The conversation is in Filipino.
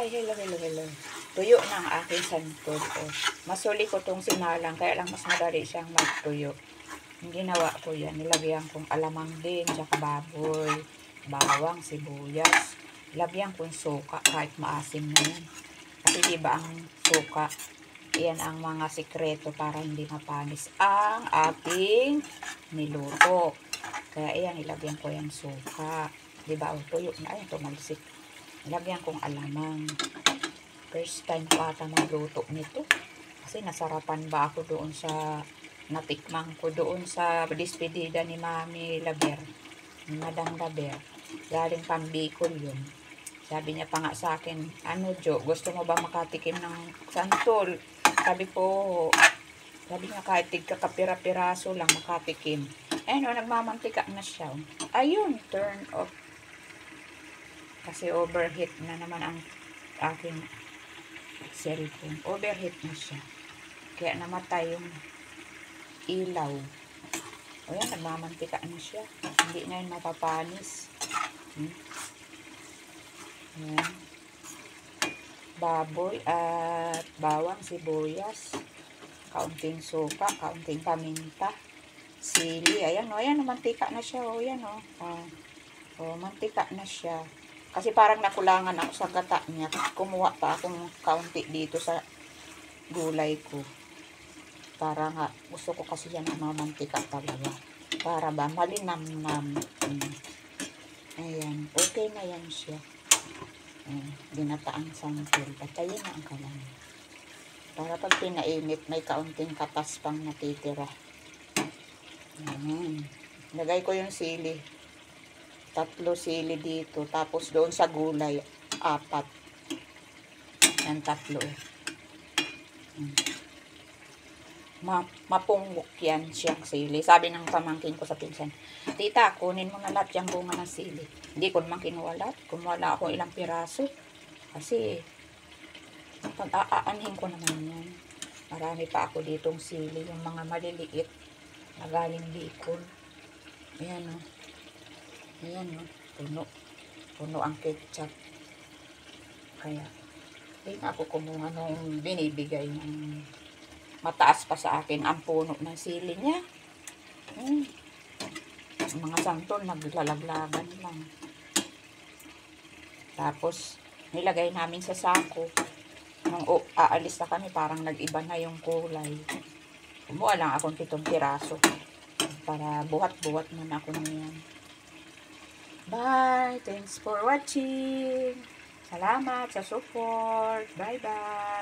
Ay, hello. Tuyo na ang aking santol. Oh. Masuli ko tong sinalang, kaya lang mas madali siyang magtuyo. Ang ginawa ko yan, nilagyan kong alamang din, tsaka baboy, bawang, sibuyas. Lagyan kong suka, kahit maasim na yan. Kasi diba ang suka, yan ang mga sikreto para hindi mapanis ang ating niluto. Kaya yan, ilagyan ko yung suka. Diba, oh, tuyo na, ay, tumalsik. Ilagyan kong alamang. First time ko ata magluto nito. Kasi nasarapan ba ako doon sa natikmang ko doon sa despedida ni Mami Laber. Ni Madam Laber. Galing Pambicol yun. Sabi niya pa nga sa akin, ano Jo, gusto mo ba makatikim ng santol? Sabi ko, sabi niya kahit tigkakapira-piraso lang makatikim. Ayun, nagmamantika na siya. Ayun, turn off. Kasi overheat na naman ang aking cellphone. Overheat na siya. Kaya namatay yung ilaw. O yan, nagmamantika na siya. Hindi na yun mapapanis. Ayan. Baboy at bawang, sibuyas. Kaunting suka, kaunting paminta. Sili. Ayan o, ayan, mantika na siya. O, yan o. O, mantika na siya. Kasi parang nakulangan ako sa gata niya. Kumuha pa akong kaunti dito sa gulay ko. Para nga, gusto ko kasi yan mamantika talaga. Para ba, malinamnam. Ayan, okay na yan siya. Ginataang santol. Patayin na ang kalan. Para pag pinainit, may kaunting katas pang natitira. Ayan. Lagay ko yung sili. 3 sili dito. Tapos doon sa gulay, 4. Yan, 3. Mapungok yan siyang sili. Sabi ng pamangkin ko sa pinsan, tita, kunin mo na lahat yung bunga ng sili. Hindi ko naman kinuha lahat. Kumuha ako ilang piraso. Kasi, pag-aanhin ko naman yan. Marami pa ako ditong sili. Yung mga maliliit na galing Bicol. Ayan o. Ayan o. Puno ang ketchup. Kaya, hindi ako kumuha nung binibigay ng mataas pa sa akin ang puno ng sili niya. Mga santol, naglalaglagan lang. Tapos, nilagay namin sa sako. Nung aalis na kami, parang nag-iba na yung kulay. Kumuha lang akong 7 piraso. Para buhat-buhat muna ako niyan. Bye! Thanks for watching! Salamat sa support! Bye-bye!